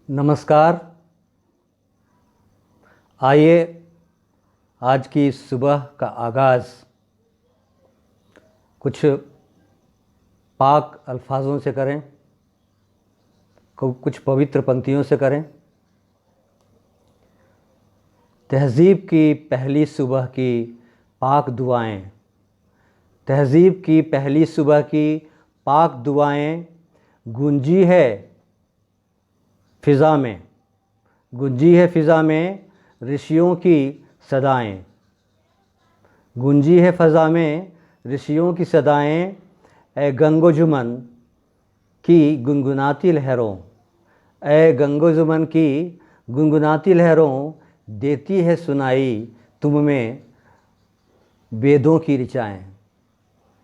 नमस्कार। आइए आज की सुबह का आगाज़ कुछ पाक अल्फाजों से करें, कुछ पवित्र पंक्तियों से करें। तहज़ीब की पहली सुबह की पाक दुआएं, तहज़ीब की पहली सुबह की पाक दुआएं गूंजी है फ़िज़ा में, गूंजी है फ़िज़ा में ऋषियों की सदाएं, गूंजी है फ़ज़ा में ऋषियों की सदाएं। ए गंगोजुमन की गुनगुनाती लहरों, ए गंगोजुमन की गुनगुनाती लहरों, देती है सुनाई तुम में वेदों की ऋचाएँ,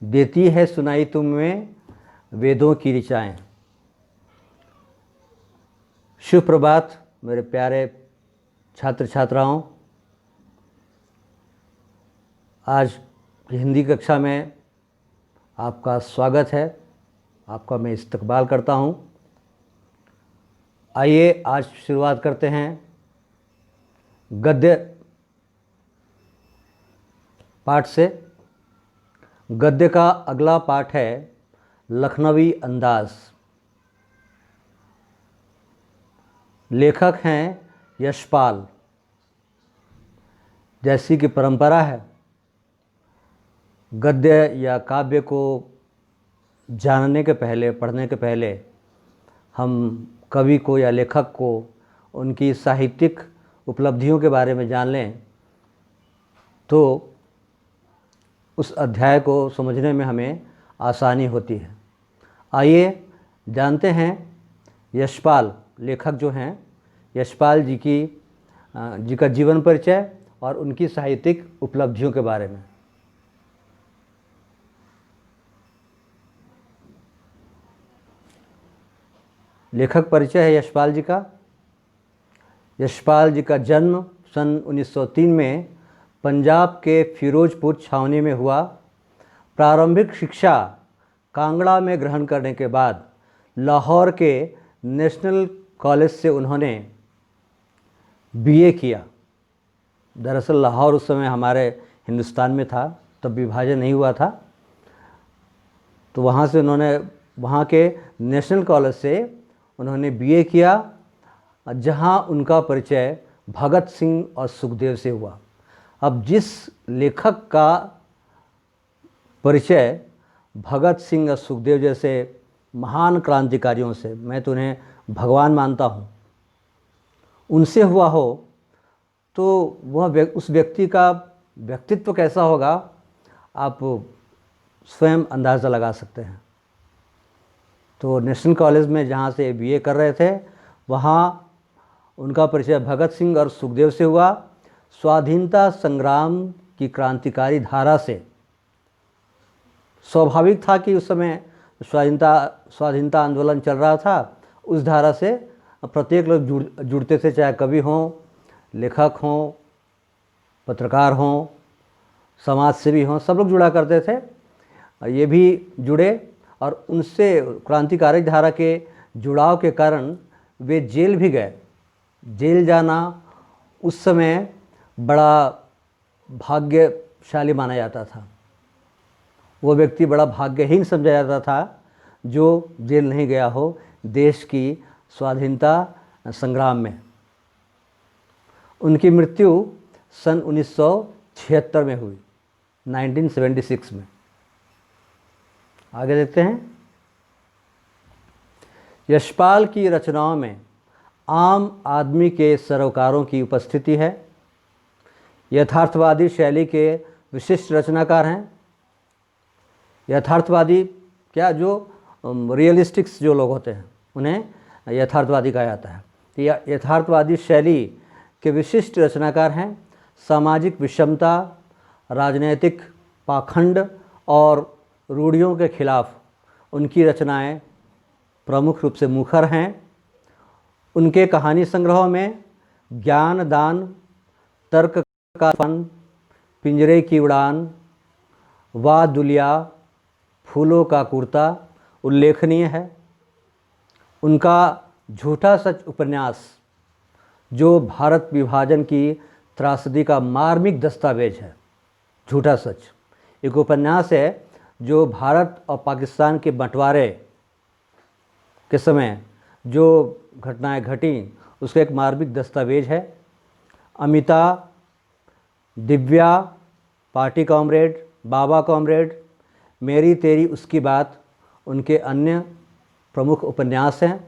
देती है सुनाई तुम में वेदों की ऋचाएँ। शुभ प्रभात मेरे प्यारे छात्र छात्राओं। आज हिंदी कक्षा में आपका स्वागत है, आपका मैं इस्तकबाल करता हूँ। आइए आज शुरुआत करते हैं गद्य पाठ से। गद्य का अगला पाठ है लखनवी अंदाज। लेखक हैं यशपाल। जैसी कि परंपरा है, गद्य या काव्य को जानने के पहले, पढ़ने के पहले हम कवि को या लेखक को उनकी साहित्यिक उपलब्धियों के बारे में जान लें तो उस अध्याय को समझने में हमें आसानी होती है। आइए जानते हैं यशपाल लेखक जो हैं, यशपाल जी का जीवन परिचय और उनकी साहित्यिक उपलब्धियों के बारे में। लेखक परिचय है यशपाल जी का। यशपाल जी का जन्म सन 1903 में पंजाब के फिरोजपुर छावनी में हुआ। प्रारंभिक शिक्षा कांगड़ा में ग्रहण करने के बाद लाहौर के नेशनल कॉलेज से उन्होंने बीए किया। दरअसल लाहौर उस समय हमारे हिंदुस्तान में था, तब विभाजन नहीं हुआ था। तो वहाँ से उन्होंने, वहाँ के नेशनल कॉलेज से उन्होंने बीए किया, जहाँ उनका परिचय भगत सिंह और सुखदेव से हुआ। अब जिस लेखक का परिचय भगत सिंह और सुखदेव जैसे महान क्रांतिकारियों से, मैं तो उन्हें भगवान मानता हूँ, उनसे हुआ हो तो वह उस व्यक्ति का व्यक्तित्व कैसा होगा आप स्वयं अंदाज़ा लगा सकते हैं। तो नेशनल कॉलेज में जहाँ से बीए कर रहे थे, वहाँ उनका परिचय भगत सिंह और सुखदेव से हुआ। स्वाधीनता संग्राम की क्रांतिकारी धारा से स्वाभाविक था कि उस समय स्वाधीनता आंदोलन चल रहा था। उस धारा से प्रत्येक लोग जुड़ते थे, चाहे कवि हों, लेखक हों, पत्रकार हों, समाज सेवी हों, सब लोग जुड़ा करते थे। ये भी जुड़े और उनसे क्रांतिकारी धारा के जुड़ाव के कारण वे जेल भी गए। जेल जाना उस समय बड़ा भाग्यशाली माना जाता था। वो व्यक्ति बड़ा भाग्यहीन समझा जाता था जो जेल नहीं गया हो देश की स्वाधीनता संग्राम में। उनकी मृत्यु सन 1976 में हुई, 1976 में। आगे देखते हैं। यशपाल की रचनाओं में आम आदमी के सरोकारों की उपस्थिति है। यथार्थवादी शैली के विशिष्ट रचनाकार हैं। यथार्थवादी क्या, जो रियलिस्टिक्स जो लोग होते हैं उन्हें यथार्थवादी कहा जाता है। तो यथार्थवादी शैली के विशिष्ट रचनाकार हैं। सामाजिक विषमता, राजनैतिक पाखंड और रूढ़ियों के खिलाफ उनकी रचनाएं प्रमुख रूप से मुखर हैं। उनके कहानी संग्रहों में ज्ञान दान, तर्क का फन, पिंजरे की उड़ान, वाह दुलिया, फूलों का कुर्ता उल्लेखनीय है। उनका झूठा सच उपन्यास, जो भारत विभाजन की त्रासदी का मार्मिक दस्तावेज है। झूठा सच एक उपन्यास है जो भारत और पाकिस्तान के बंटवारे के समय जो घटनाएं घटी उसका एक मार्मिक दस्तावेज है। अमिता, दिव्या, पार्टी कॉमरेड, बाबा कॉमरेड, मेरी तेरी उसकी बात उनके अन्य प्रमुख उपन्यास हैं।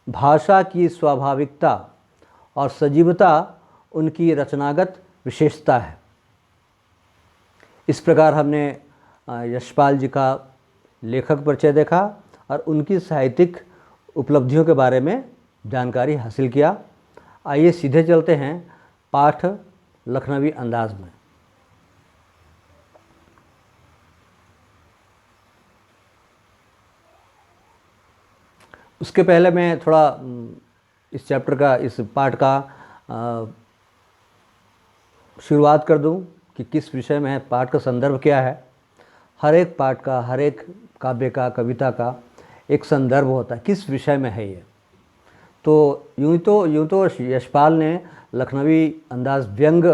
भाषा की स्वाभाविकता और सजीवता उनकी रचनागत विशेषता है। इस प्रकार हमने यशपाल जी का लेखक परिचय देखा और उनकी साहित्यिक उपलब्धियों के बारे में जानकारी हासिल किया। आइए सीधे चलते हैं पाठ लखनवी अंदाज में। उसके पहले मैं थोड़ा इस चैप्टर का, इस पाठ का शुरुआत कर दूं कि किस विषय में है, पाठ का संदर्भ क्या है। हर एक पाठ का, हर एक काव्य का, कविता का एक संदर्भ होता है, किस विषय में है ये। तो यूँ तो यशपाल ने लखनवी अंदाज व्यंग,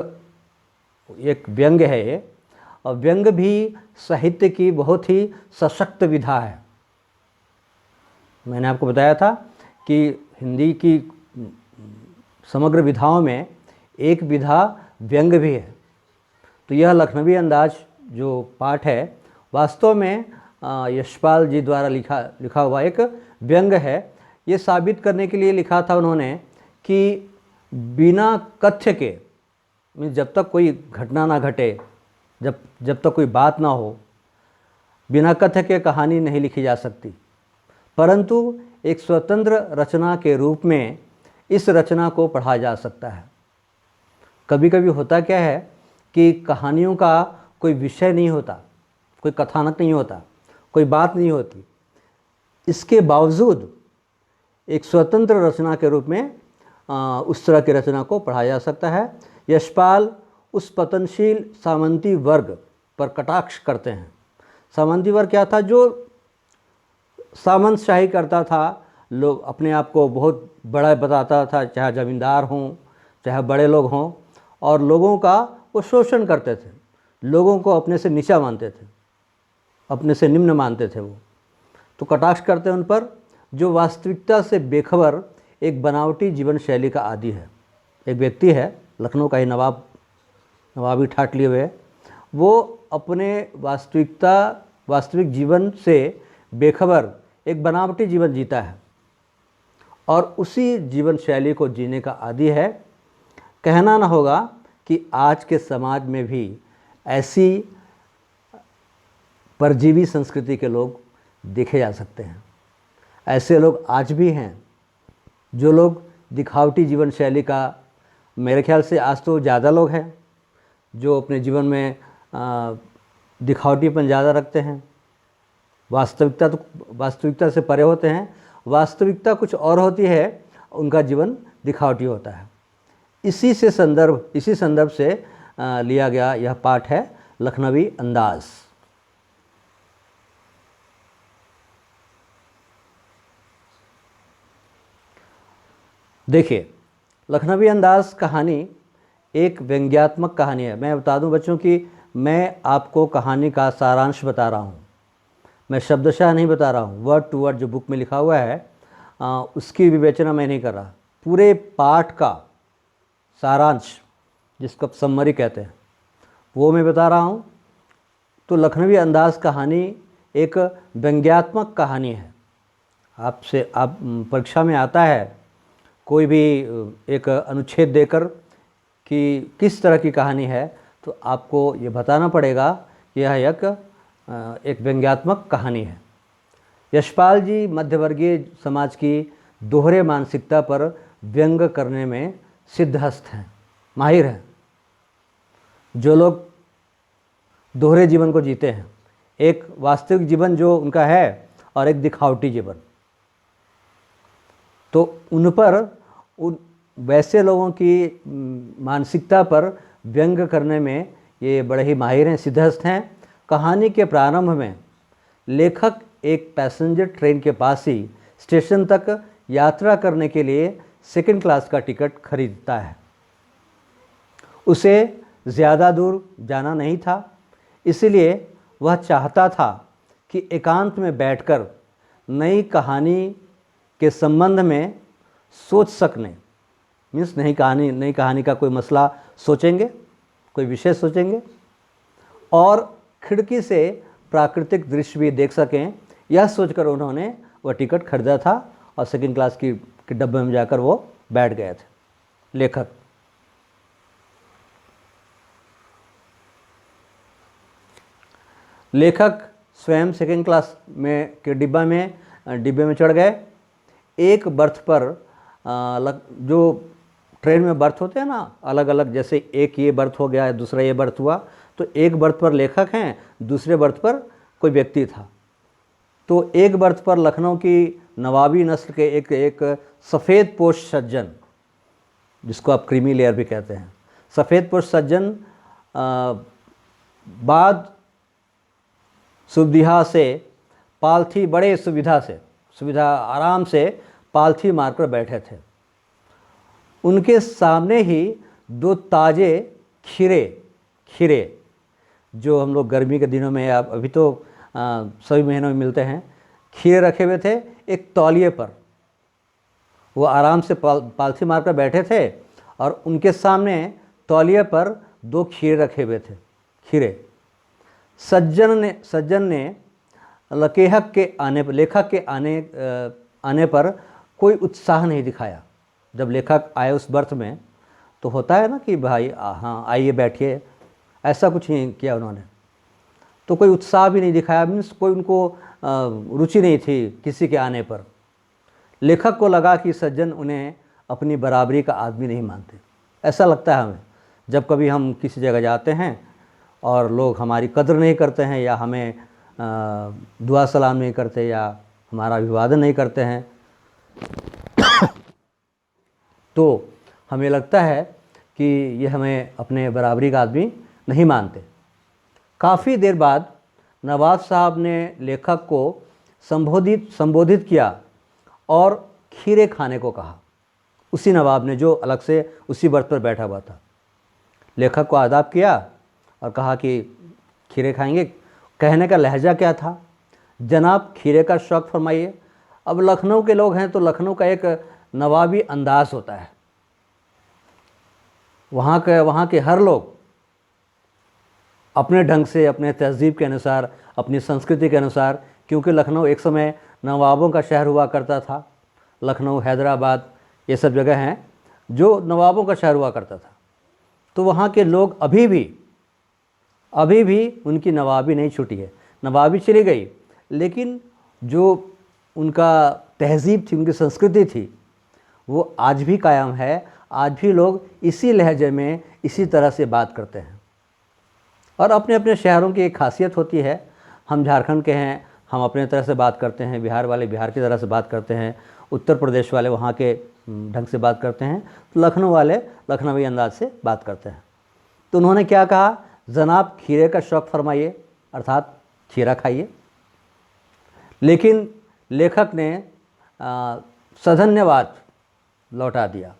एक व्यंग है ये, और व्यंग भी साहित्य की बहुत ही सशक्त विधा है। मैंने आपको बताया था कि हिंदी की समग्र विधाओं में एक विधा व्यंग भी है। तो यह लखनवी अंदाज जो पाठ है वास्तव में यशपाल जी द्वारा लिखा हुआ एक व्यंग है। ये साबित करने के लिए लिखा था उन्होंने कि बिना कथ्य के, जब तक कोई घटना ना घटे, जब तक कोई बात ना हो, बिना कथ्य के कहानी नहीं लिखी जा सकती। परंतु एक स्वतंत्र रचना के रूप में इस रचना को पढ़ा जा सकता है। कभी कभी होता क्या है कि कहानियों का कोई विषय नहीं होता, कोई कथानक नहीं होता, कोई बात नहीं होती, इसके बावजूद एक स्वतंत्र रचना के रूप में उस तरह की रचना को पढ़ा जा सकता है। यशपाल उस पतनशील सामंती वर्ग पर कटाक्ष करते हैं। सामंती वर्ग क्या था? जो सामंतशाही करता था, लोग अपने आप को बहुत बड़ा बताता था, चाहे ज़मींदार हों, चाहे बड़े लोग हों, और लोगों का वो शोषण करते थे, लोगों को अपने से नीचा मानते थे, अपने से निम्न मानते थे। वो तो कटाक्ष करते हैं उन पर जो वास्तविकता से बेखबर एक बनावटी जीवन शैली का आदी है। एक व्यक्ति है, लखनऊ का ही नवाबी ठाट लिए हुए, वो अपने वास्तविक जीवन से बेखबर एक बनावटी जीवन जीता है और उसी जीवन शैली को जीने का आदी है। कहना ना होगा कि आज के समाज में भी ऐसी परजीवी संस्कृति के लोग देखे जा सकते हैं। ऐसे लोग आज भी हैं, जो लोग दिखावटी जीवन शैली का, मेरे ख्याल से आज तो ज़्यादा लोग हैं जो अपने जीवन में दिखावटीपन ज़्यादा रखते हैं, वास्तविकता से परे होते हैं। वास्तविकता कुछ और होती है, उनका जीवन दिखावटी होता है। इसी संदर्भ से लिया गया यह पाठ है लखनवी अंदाज। देखिए, लखनवी अंदाज कहानी एक व्यंग्यात्मक कहानी है। मैं बता दूं बच्चों कि मैं आपको कहानी का सारांश बता रहा हूँ, मैं शब्दशः नहीं बता रहा हूँ। वर्ड टू वर्ड जो बुक में लिखा हुआ है उसकी विवेचना मैं नहीं कर रहा। पूरे पाठ का सारांश, जिसको समरी कहते हैं, वो मैं बता रहा हूँ। तो लखनवी अंदाज कहानी एक व्यंग्यात्मक कहानी है। आप परीक्षा में आता है कोई भी एक अनुच्छेद देकर कि किस तरह की कहानी है, तो आपको ये बताना पड़ेगा कि यह एक व्यंग्यात्मक कहानी है। यशपाल जी मध्यवर्गीय समाज की दोहरे मानसिकता पर व्यंग करने में सिद्धहस्त हैं, माहिर हैं। जो लोग दोहरे जीवन को जीते हैं, एक वास्तविक जीवन जो उनका है और एक दिखावटी जीवन, तो उन वैसे लोगों की मानसिकता पर व्यंग करने में ये बड़े ही माहिर हैं, सिद्धहस्त हैं। कहानी के प्रारंभ में लेखक एक पैसेंजर ट्रेन के पास ही स्टेशन तक यात्रा करने के लिए सेकंड क्लास का टिकट खरीदता है। उसे ज़्यादा दूर जाना नहीं था, इसलिए वह चाहता था कि एकांत में बैठकर नई कहानी के संबंध में सोच सकने, मीन्स नई कहानी का कोई मसला सोचेंगे, कोई विषय सोचेंगे और खिड़की से प्राकृतिक दृश्य भी देख सकें। यह सोचकर उन्होंने वह टिकट खरीदा था और सेकंड क्लास के डब्बे में जाकर वो बैठ गए थे। लेखक स्वयं सेकंड क्लास में के डिब्बे में चढ़ गए। एक बर्थ पर जो ट्रेन में बर्थ होते हैं ना अलग अलग, जैसे एक ये बर्थ हो गया, दूसरा ये बर्थ हुआ, तो एक बर्थ पर लेखक हैं, दूसरे बर्थ पर कोई व्यक्ति था। तो एक बर्थ पर लखनऊ की नवाबी नस्ल के एक सफ़ेद पोश सज्जन, जिसको आप क्रीमी लेयर भी कहते हैं, सफ़ेद पोश सज्जन बाद सुविधा से पालथी बड़े सुविधा आराम से पालथी मारकर बैठे थे। उनके सामने ही दो ताज़े खीरे जो हम लोग गर्मी के दिनों में, अभी तो सभी महीनों में मिलते हैं, खीरे रखे हुए थे एक तौलिए पर। वो आराम से पालथी मारकर बैठे थे और उनके सामने तौलिए पर दो खीरे रखे हुए थे। खीरे सज्जन ने लेखक के आने पर कोई उत्साह नहीं दिखाया। जब लेखक आए उस बर्थ में तो होता है ना कि भाई हाँ आइए बैठिए, ऐसा कुछ नहीं किया उन्होंने। तो कोई उत्साह भी नहीं दिखाया, मीन्स कोई उनको रुचि नहीं थी किसी के आने पर। लेखक को लगा कि सज्जन उन्हें अपनी बराबरी का आदमी नहीं मानते। ऐसा लगता है हमें जब कभी हम किसी जगह जाते हैं और लोग हमारी कदर नहीं करते हैं या हमें दुआ सलाम नहीं करते या हमारा अभिवादन नहीं करते हैं तो हमें लगता है कि ये हमें अपने बराबरी का आदमी नहीं मानते। काफ़ी देर बाद नवाब साहब ने लेखक को संबोधित किया और खीरे खाने को कहा। उसी नवाब ने जो अलग से उसी बर्थ पर बैठा हुआ था। लेखक को आदाब किया और कहा कि खीरे खाएंगे। कहने का लहजा क्या था, जनाब खीरे का शौक़ फरमाइए। अब लखनऊ के लोग हैं तो लखनऊ का एक नवाबी अंदाज़ होता है। वहाँ के हर लोग अपने ढंग से, अपने तहज़ीब के अनुसार, अपनी संस्कृति के अनुसार, क्योंकि लखनऊ एक समय नवाबों का शहर हुआ करता था। लखनऊ, हैदराबाद ये सब जगह हैं जो नवाबों का शहर हुआ करता था। तो वहाँ के लोग अभी भी उनकी नवाबी नहीं छूटी है। नवाबी चली गई लेकिन जो उनका तहज़ीब थी, उनकी संस्कृति थी, वो आज भी कायम है। आज भी लोग इसी लहजे में इसी तरह से बात करते हैं। और अपने अपने शहरों की एक खासियत होती है। हम झारखंड के हैं, हम अपने तरह से बात करते हैं, बिहार वाले बिहार की तरह से बात करते हैं, उत्तर प्रदेश वाले वहाँ के ढंग से बात करते हैं, तो लखनऊ वाले लखनवी अंदाज से बात करते हैं। तो उन्होंने क्या कहा, जनाब खीरे का शौक़ फरमाइए, अर्थात खीरा खाइए। लेकिन लेखक ने सधन्यवाद लौटा दिया,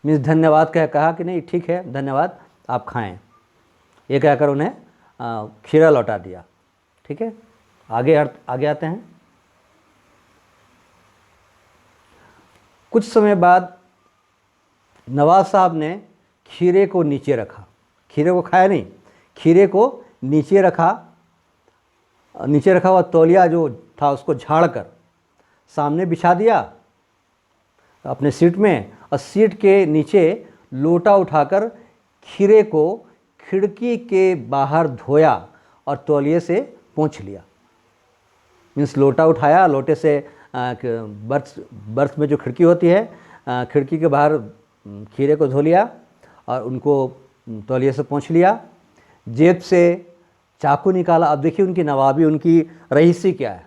मीन्स धन्यवाद कहा कि नहीं ठीक है धन्यवाद, आप खाएं। ये कहकर उन्हें खीरा लौटा दिया। ठीक है, आगे आते हैं। कुछ समय बाद नवाब साहब ने खीरे को नीचे रखा। खीरे को खाया नहीं, खीरे को नीचे रखा हुआ तौलिया जो था उसको झाड़कर सामने बिछा दिया अपने सीट में, और सीट के नीचे लोटा उठाकर खीरे को खिड़की के बाहर धोया और तौलिए से पोंछ लिया। मीन्स लोटा उठाया, लोटे से बर्थ में जो खिड़की होती है, खिड़की के बाहर खीरे को धो लिया और उनको तौलिए से पोंछ लिया। जेब से चाकू निकाला। अब देखिए उनकी नवाबी, उनकी रईसी क्या है।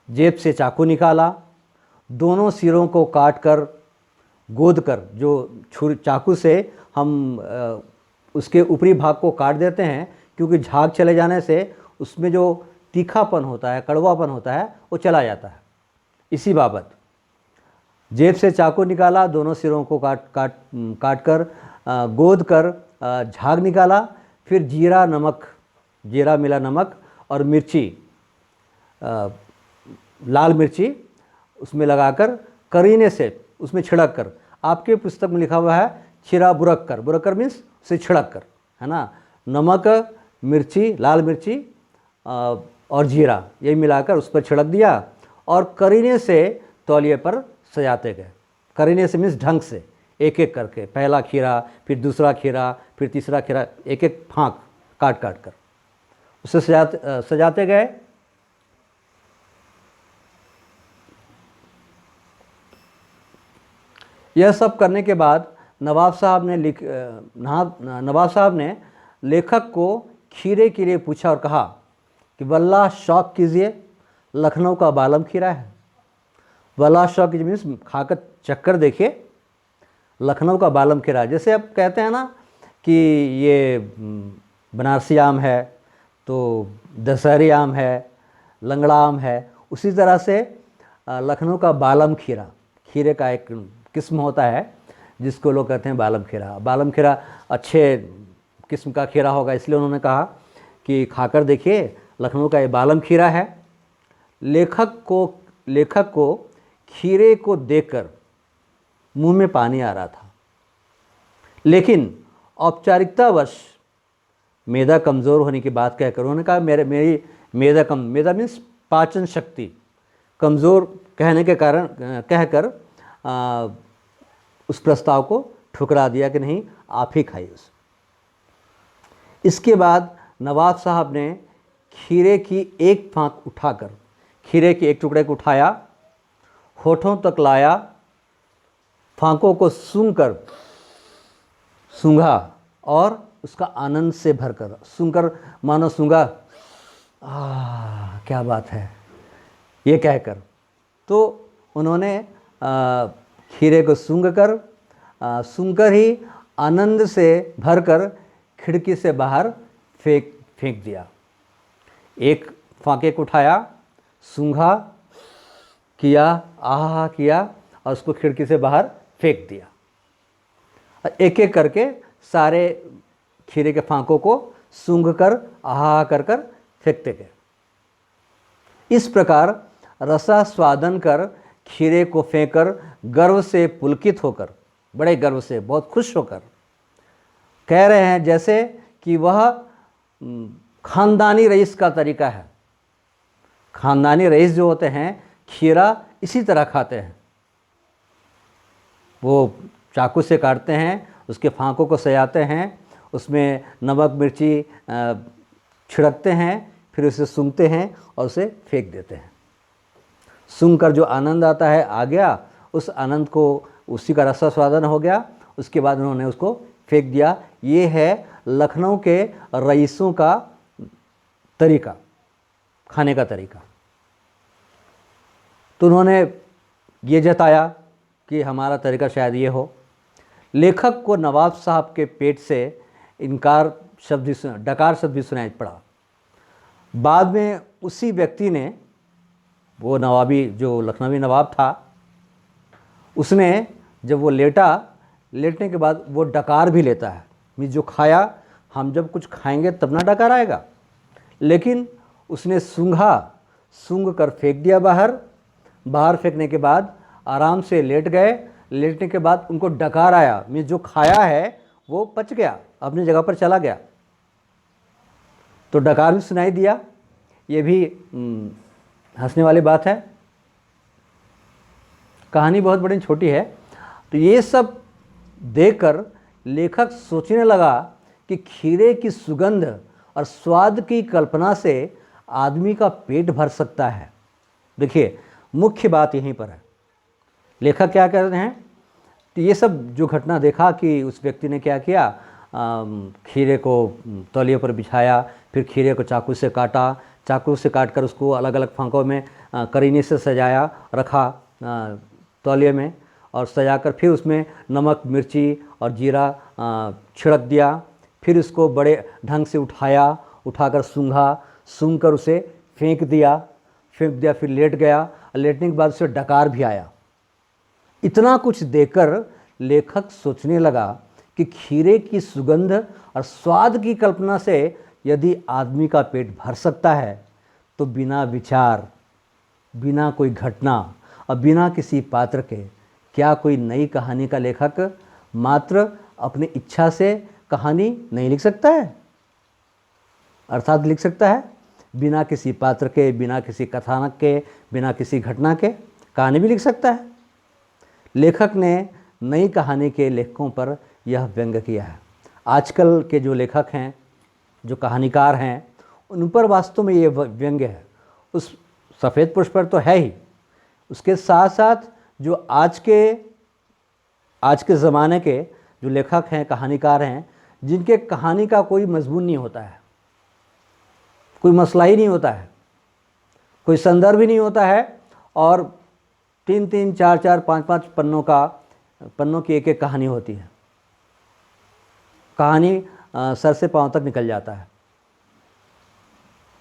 जेब से चाकू निकाला, दोनों सिरों को काट कर गोद कर, जो चाकू से हम उसके ऊपरी भाग को काट देते हैं, क्योंकि झाग चले जाने से उसमें जो तीखापन होता है, कड़वापन होता है, वो चला जाता है। इसी बाबत जेब से चाकू निकाला, दोनों सिरों को काट कर गोद कर झाग निकाला। फिर जीरा नमक, जीरा मिला नमक और मिर्ची, लाल मिर्ची उसमें लगाकर करीने से उसमें छिड़क कर, आपके पुस्तक में लिखा हुआ है छिरा बुरक कर, बुरक कर मीन्स उसे छिड़क कर, है ना। नमक, मिर्ची, लाल मिर्ची और जीरा यही मिलाकर उस पर छिड़क दिया और करीने से तौलिए पर सजाते गए। करीने से मीन्स ढंग से, एक एक करके, पहला खीरा, फिर दूसरा खीरा, फिर तीसरा खीरा, एक एक फाँक काट काट कर उसे सजाते गए। यह सब करने के बाद नवाब साहब ने लेखक को खीरे के लिए पूछा और कहा कि वल्लाह शौक कीजिए, लखनऊ का बालम खीरा है। वल्लाह शौक कीजिए मीन्स खाकर चक्कर देखिए, लखनऊ का बालम खीरा। जैसे अब कहते हैं ना कि ये बनारसी आम है, तो दशहरी आम है, लंगड़ा आम है, उसी तरह से लखनऊ का बालम खीरा, खीरे का एक किस्म होता है जिसको लोग कहते हैं बालम खीरा। बालम खीरा अच्छे किस्म का खीरा होगा, इसलिए उन्होंने कहा कि खाकर देखिए, लखनऊ का ये बालम खीरा है। लेखक को खीरे को देखकर मुंह में पानी आ रहा था, लेकिन औपचारिकतावश मैदा कमज़ोर होने की बात कहकर उन्होंने कहा मेरी मैदा मीन्स पाचन शक्ति कमज़ोर कहने के कारण कहकर उस प्रस्ताव को ठुकरा दिया कि नहीं, आप ही खाइए उसे। इसके बाद नवाब साहब ने खीरे की एक फाँक उठाकर, खीरे के एक टुकड़े को उठाया, होठों तक लाया, फाँकों को सूंघा और उसका आनंद से भरकर, सूंघकर मानो सूंघा, क्या बात है, ये कहकर, तो उन्होंने खीरे को सूंघकर ही आनंद से भरकर खिड़की से बाहर फेंक दिया। एक फाँके को उठाया, सूंघा, किया, आहा किया और उसको खिड़की से बाहर फेंक दिया। एक एक करके सारे खीरे के फाँकों को सूंघकर आहा कर फेंकते गए। इस प्रकार रसास्वादन कर खीरे को फेंककर गर्व से पुलकित होकर, बड़े गर्व से, बहुत खुश होकर कह रहे हैं जैसे कि वह खानदानी रईस का तरीका है। खानदानी रईस जो होते हैं खीरा इसी तरह खाते हैं, वो चाकू से काटते हैं, उसके फाँकों को सजाते हैं, उसमें नमक मिर्ची छिड़कते हैं, फिर उसे सूंघते हैं और उसे फेंक देते हैं। सूंघकर जो आनंद आता है आ गया, उस आनंद को, उसी का रसास्वादन हो गया, उसके बाद उन्होंने उसको फेंक दिया। ये है लखनऊ के रईसों का तरीका, खाने का तरीका। तो उन्होंने ये जताया कि हमारा तरीका शायद ये हो। लेखक को नवाब साहब के पेट से डकार शब्द भी सुनाई पड़ा। बाद में उसी व्यक्ति ने, वो नवाबी जो लखनवी नवाब था, उसने जब वो लेटने के बाद वो डकार भी लेता है, मीन्स जो खाया, हम जब कुछ खाएंगे तब ना डकार आएगा, लेकिन उसने सूंघ कर फेंक दिया बाहर फेंकने के बाद आराम से लेट गए। लेटने के बाद उनको डकार आया, मीन्स जो खाया है वो पच गया, अपनी जगह पर चला गया, तो डकार भी सुनाई दिया। ये भी हंसने वाली बात है। कहानी बहुत बड़ी छोटी है। तो ये सब देखकर लेखक सोचने लगा कि खीरे की सुगंध और स्वाद की कल्पना से आदमी का पेट भर सकता है। देखिए, मुख्य बात यहीं पर है। लेखक क्या कर रहे हैं, तो ये सब जो घटना देखा कि उस व्यक्ति ने क्या किया, खीरे को तौलिए पर बिछाया, फिर खीरे को चाकू से काटकर उसको अलग अलग फाँकों में करीने से सजाया, रखा तौलिए में, और सजाकर फिर उसमें नमक मिर्ची और जीरा छिड़क दिया। फिर उसको बड़े ढंग से उठाकर सूंघकर उसे फेंक दिया, फिर लेट गया। लेटने के बाद उसे डकार भी आया। इतना कुछ देकर लेखक सोचने लगा कि खीरे की सुगंध और स्वाद की कल्पना से यदि आदमी का पेट भर सकता है तो बिना विचार, बिना कोई घटना और बिना किसी पात्र के क्या कोई नई कहानी का लेखक मात्र अपनी इच्छा से कहानी नहीं लिख सकता है? अर्थात लिख सकता है बिना किसी पात्र के, बिना किसी कथानक के, बिना किसी घटना के कहानी भी लिख सकता है। लेखक ने नई कहानी के लेखकों पर यह व्यंग किया है। आजकल के जो लेखक हैं, जो कहानीकार हैं, उन पर वास्तव में ये व्यंग्य है। उस सफ़ेद पुरुष पर तो है ही, उसके साथ साथ जो आज के ज़माने के जो लेखक हैं, कहानीकार हैं, जिनके कहानी का कोई मजमून नहीं होता है, कोई मसला ही नहीं होता है, कोई संदर्भ ही नहीं होता है, और 3-3, 4-4, 5-5 पन्नों की एक कहानी होती है। कहानी सर से पांव तक निकल जाता है।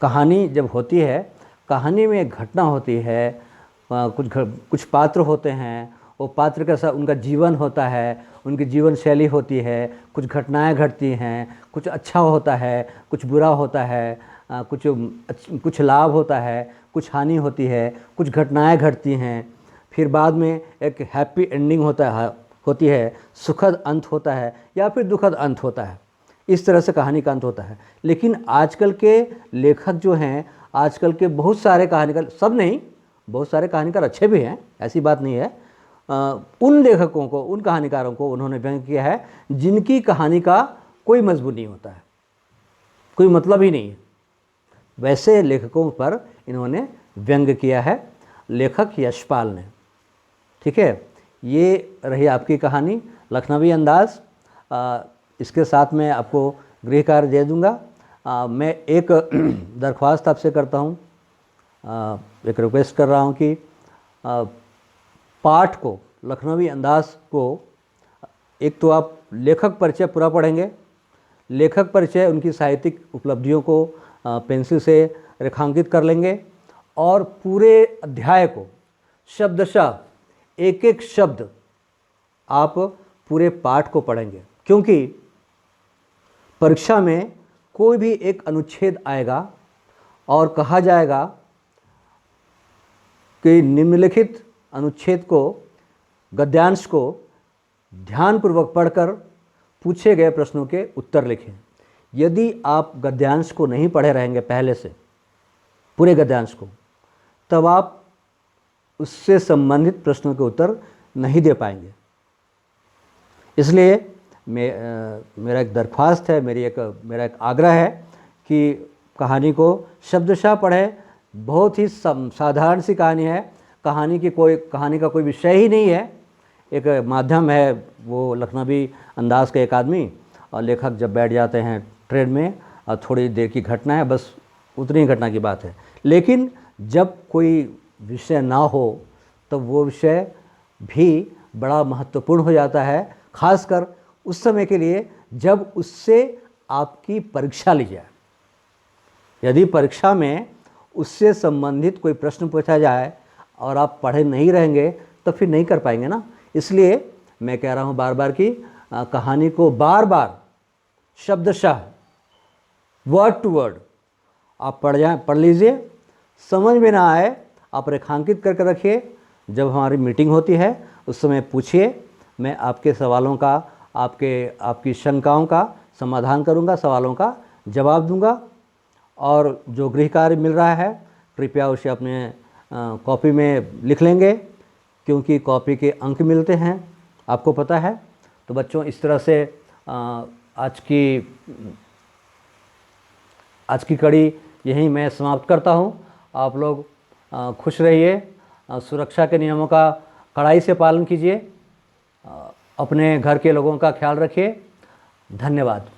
कहानी जब होती है, कहानी में एक घटना होती है, कुछ पात्र होते हैं, वो पात्र के साथ उनका जीवन होता है, उनकी जीवन शैली होती है, कुछ घटनाएं घटती हैं, कुछ अच्छा होता है, कुछ बुरा होता है, कुछ लाभ होता है, कुछ हानि होती है, कुछ घटनाएं घटती हैं, फिर बाद में एक हैप्पी एंडिंग होती है, सुखद अंत होता है या फिर दुखद अंत होता है। इस तरह से कहानी का अंत होता है। लेकिन आजकल के लेखक जो हैं, आजकल के बहुत सारे कहानीकार, सब नहीं, बहुत सारे कहानीकार अच्छे भी हैं, ऐसी बात नहीं है, उन लेखकों को, उन कहानीकारों को उन्होंने व्यंग किया है जिनकी कहानी का कोई मजबूत नहीं होता है, कोई मतलब ही नहीं है। वैसे लेखकों पर इन्होंने व्यंग किया है, लेखक यशपाल ने। ठीक है, ये रही आपकी कहानी लखनवी अंदाज। इसके साथ मैं आपको गृह कार्य दे दूंगा। मैं एक दरख्वास्त आपसे करता हूँ, एक रिक्वेस्ट कर रहा हूँ कि पाठ को, लखनवी अंदाज को, एक तो आप लेखक परिचय पूरा पढ़ेंगे, लेखक परिचय, उनकी साहित्यिक उपलब्धियों को पेंसिल से रेखांकित कर लेंगे, और पूरे अध्याय को शब्दशः एक एक शब्द आप पूरे पाठ को पढ़ेंगे, क्योंकि परीक्षा में कोई भी एक अनुच्छेद आएगा और कहा जाएगा कि निम्नलिखित अनुच्छेद को, गद्यांश को ध्यानपूर्वक पढ़कर पूछे गए प्रश्नों के उत्तर लिखें। यदि आप गद्यांश को नहीं पढ़े रहेंगे पहले से, पूरे गद्यांश को, तब आप उससे संबंधित प्रश्नों के उत्तर नहीं दे पाएंगे। इसलिए मेरा एक दरख्वास्त है, मेरा एक आग्रह है कि कहानी को शब्दशः पढ़ें। बहुत ही साधारण सी कहानी है, कहानी का कोई विषय ही नहीं है, एक माध्यम है वो लखनवी अंदाज का एक आदमी, और लेखक जब बैठ जाते हैं ट्रेन में और थोड़ी देर की घटना है, बस उतनी ही घटना की बात है। लेकिन जब कोई विषय ना हो तो वो विषय भी बड़ा महत्वपूर्ण हो जाता है, खासकर उस समय के लिए जब उससे आपकी परीक्षा ली जाए। यदि परीक्षा में उससे संबंधित कोई प्रश्न पूछा जाए और आप पढ़े नहीं रहेंगे तो फिर नहीं कर पाएंगे ना। इसलिए मैं कह रहा हूँ बार बार कि कहानी को बार बार शब्दशः, वर्ड टू वर्ड आप पढ़ लीजिए। समझ में ना आए आप रेखांकित करके रखिए। जब हमारी मीटिंग होती है उस समय पूछिए, मैं आपके सवालों का, आपकी शंकाओं का समाधान करूंगा, सवालों का जवाब दूंगा। और जो गृह कार्य मिल रहा है कृपया उसे अपने कॉपी में लिख लेंगे, क्योंकि कॉपी के अंक मिलते हैं, आपको पता है। तो बच्चों, इस तरह से आज की कड़ी यहीं मैं समाप्त करता हूँ। आप लोग खुश रहिए, सुरक्षा के नियमों का कड़ाई से पालन कीजिए, अपने घर के लोगों का ख्याल रखिए। धन्यवाद।